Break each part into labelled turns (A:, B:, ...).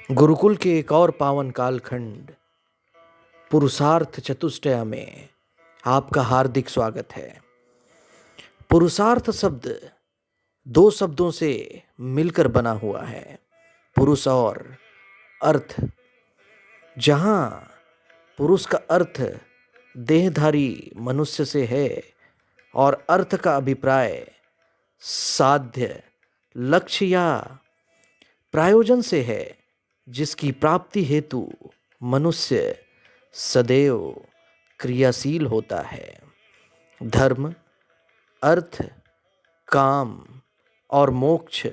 A: गुरुकुल के एक और पावन कालखंड पुरुषार्थ चतुष्टय में आपका हार्दिक स्वागत है। पुरुषार्थ शब्द दो शब्दों से मिलकर बना हुआ है, पुरुष और अर्थ। जहाँ पुरुष का अर्थ देहधारी मनुष्य से है और अर्थ का अभिप्राय साध्य, लक्ष्य या प्रायोजन से है, जिसकी प्राप्ति हेतु मनुष्य सदैव क्रियाशील होता है। धर्म, अर्थ, काम और मोक्ष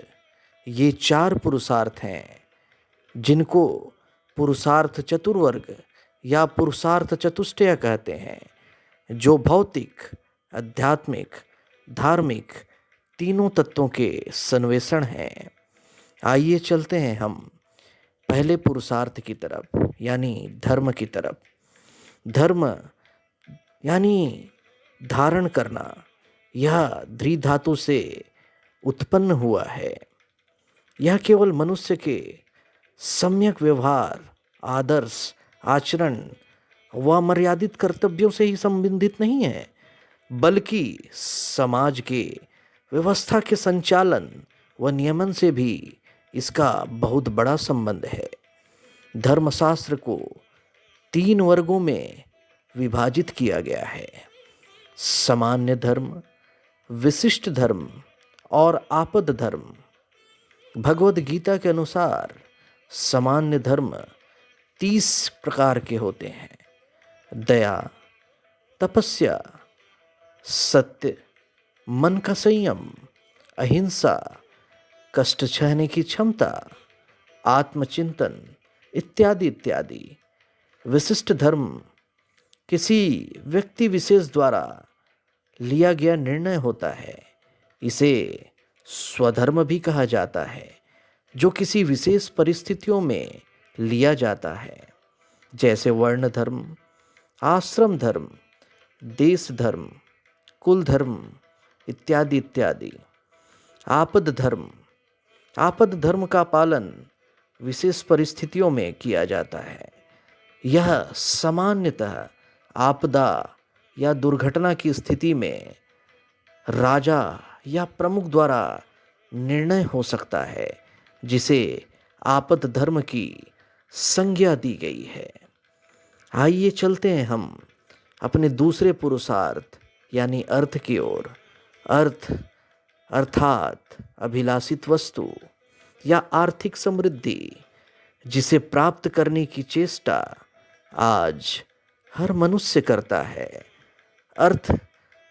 A: ये चार पुरुषार्थ हैं जिनको पुरुषार्थ चतुर्वर्ग या पुरुषार्थ चतुष्टय कहते हैं, जो भौतिक, आध्यात्मिक, धार्मिक तीनों तत्वों के संवेषण हैं। आइए चलते हैं हम पहले पुरुषार्थ की तरफ, यानी धर्म की तरफ। धर्म यानी धारण करना, यह धृ धातु से उत्पन्न हुआ है। यह केवल मनुष्य के सम्यक व्यवहार, आदर्श, आचरण व मर्यादित कर्तव्यों से ही संबंधित नहीं है, बल्कि समाज के व्यवस्था के संचालन व नियमन से भी इसका बहुत बड़ा संबंध है। धर्मशास्त्र को 3 वर्गों में विभाजित किया गया है: सामान्य धर्म, विशिष्ट धर्म और आपद धर्म। भगवद गीता के अनुसार सामान्य धर्म 30 प्रकार के होते हैं: दया, तपस्या, सत्य, मन का संयम, अहिंसा, कष्ट सहने की क्षमता, आत्मचिंतन इत्यादि इत्यादि। विशिष्ट धर्म किसी व्यक्ति विशेष द्वारा लिया गया निर्णय होता है। इसे स्वधर्म भी कहा जाता है, जो किसी विशेष परिस्थितियों में लिया जाता है, जैसे वर्ण धर्म, आश्रम धर्म, देश धर्म, कुल धर्म इत्यादि इत्यादि। आपद धर्म, आपद धर्म का पालन विशेष परिस्थितियों में किया जाता है। यह सामान्यतः आपदा या दुर्घटना की स्थिति में राजा या प्रमुख द्वारा निर्णय हो सकता है, जिसे आपद धर्म की संज्ञा दी गई है। आइए चलते हैं हम अपने दूसरे पुरुषार्थ यानी अर्थ की ओर। अर्थ अर्थात अभिलाषित वस्तु या आर्थिक समृद्धि, जिसे प्राप्त करने की चेष्टा आज हर मनुष्य करता है। अर्थ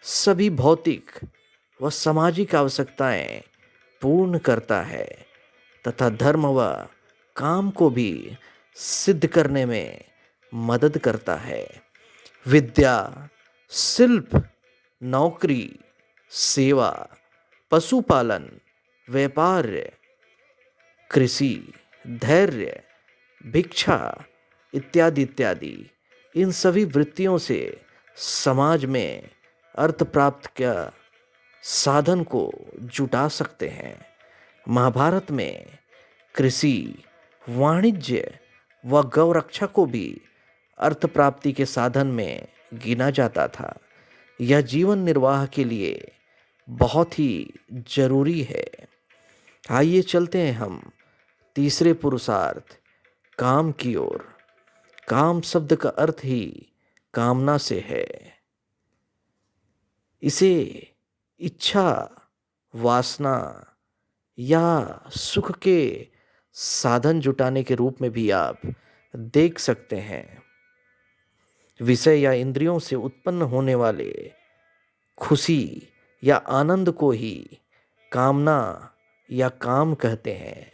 A: सभी भौतिक व सामाजिक आवश्यकताएं पूर्ण करता है तथा धर्म व काम को भी सिद्ध करने में मदद करता है। विद्या, शिल्प, नौकरी, सेवा, पशुपालन, व्यापार, कृषि, धैर्य, भिक्षा इत्यादि इत्यादि, इन सभी वृत्तियों से समाज में अर्थ प्राप्त का साधन को जुटा सकते हैं। महाभारत में कृषि, वाणिज्य व गौरक्षा को भी अर्थ प्राप्ति के साधन में गिना जाता था। यह जीवन निर्वाह के लिए बहुत ही जरूरी है। आइए चलते हैं हम तीसरे पुरुषार्थ काम की ओर। काम शब्द का अर्थ ही कामना से है। इसे इच्छा, वासना या सुख के साधन जुटाने के रूप में भी आप देख सकते हैं। विषय या इंद्रियों से उत्पन्न होने वाले खुशी या आनंद को ही कामना या काम कहते हैं।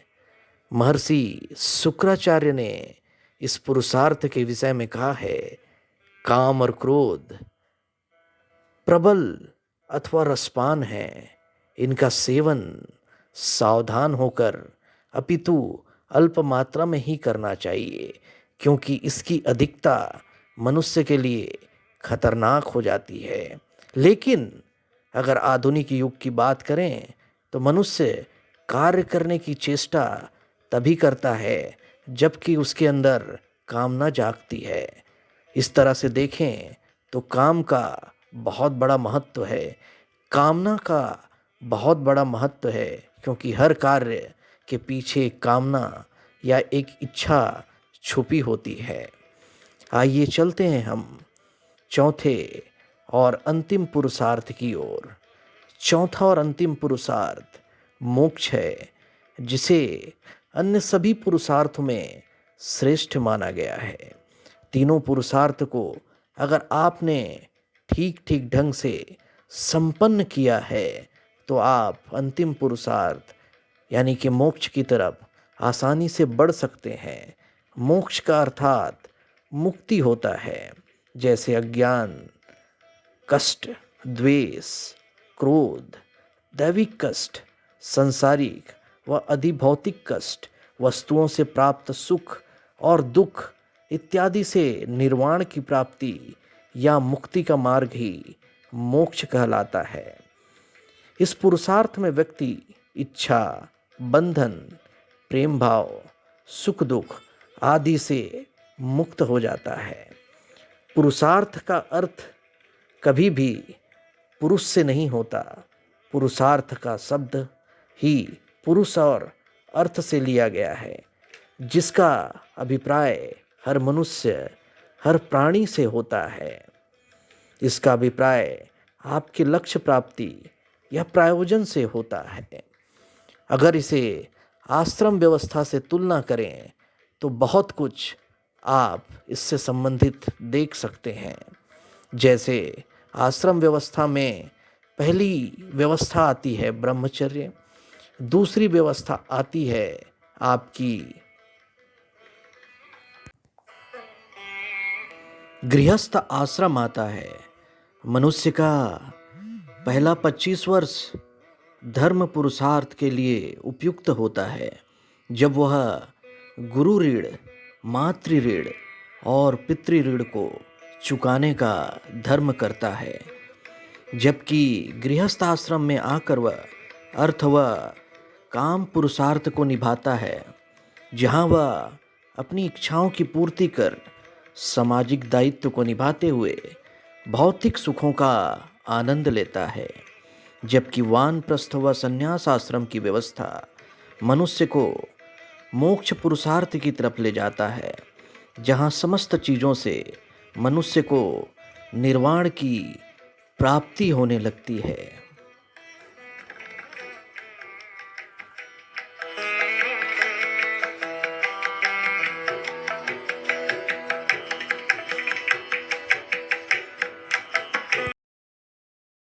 A: महर्षि शुक्राचार्य ने इस पुरुषार्थ के विषय में कहा है, काम और क्रोध प्रबल अथवा रसपान है। इनका सेवन सावधान होकर अपितु अल्प मात्रा में ही करना चाहिए, क्योंकि इसकी अधिकता मनुष्य के लिए खतरनाक हो जाती है। लेकिन अगर आधुनिक युग की बात करें तो मनुष्य कार्य करने की चेष्टा तभी करता है जबकि उसके अंदर कामना जागती है। इस तरह से देखें तो काम का बहुत बड़ा महत्व है, कामना का बहुत बड़ा महत्व है, क्योंकि हर कार्य के पीछे एक कामना या एक इच्छा छुपी होती है। आइए चलते हैं हम चौथे और अंतिम पुरुषार्थ की ओर। चौथा और अंतिम पुरुषार्थ मोक्ष है, जिसे अन्य सभी पुरुषार्थों में श्रेष्ठ माना गया है। तीनों पुरुषार्थ को अगर आपने ठीक ठीक ढंग से संपन्न किया है तो आप अंतिम पुरुषार्थ यानी कि मोक्ष की तरफ आसानी से बढ़ सकते हैं। मोक्ष का अर्थात मुक्ति होता है। जैसे अज्ञान, कष्ट, द्वेष, क्रोध, दैविक कष्ट, सांसारिक व अधिभौतिक कष्ट, वस्तुओं से प्राप्त सुख और दुख इत्यादि से निर्वाण की प्राप्ति या मुक्ति का मार्ग ही मोक्ष कहलाता है। इस पुरुषार्थ में व्यक्ति इच्छा, बंधन, प्रेम भाव, सुख दुख आदि से मुक्त हो जाता है। पुरुषार्थ का अर्थ कभी भी पुरुष से नहीं होता। पुरुषार्थ का शब्द ही पुरुष और अर्थ से लिया गया है, जिसका अभिप्राय हर मनुष्य, हर प्राणी से होता है। इसका अभिप्राय आपके लक्ष्य प्राप्ति या प्रयोजन से होता है। अगर इसे आश्रम व्यवस्था से तुलना करें तो बहुत कुछ आप इससे संबंधित देख सकते हैं। जैसे आश्रम व्यवस्था में पहली व्यवस्था आती है ब्रह्मचर्य, दूसरी व्यवस्था आती है आपकी गृहस्थ आश्रम आता है। मनुष्य का पहला 25 वर्ष धर्म पुरुषार्थ के लिए उपयुक्त होता है, जब वह गुरु ऋण, मातृ ऋण और पितृ ऋण को चुकाने का धर्म करता है। जबकि गृहस्थ आश्रम में आकर वह अर्थ व काम पुरुषार्थ को निभाता है, जहाँ वह अपनी इच्छाओं की पूर्ति कर सामाजिक दायित्व को निभाते हुए भौतिक सुखों का आनंद लेता है। जबकि वानप्रस्थ व संन्यास आश्रम की व्यवस्था मनुष्य को मोक्ष पुरुषार्थ की तरफ ले जाता है, जहाँ समस्त चीज़ों से मनुष्य को निर्वाण की प्राप्ति होने लगती है।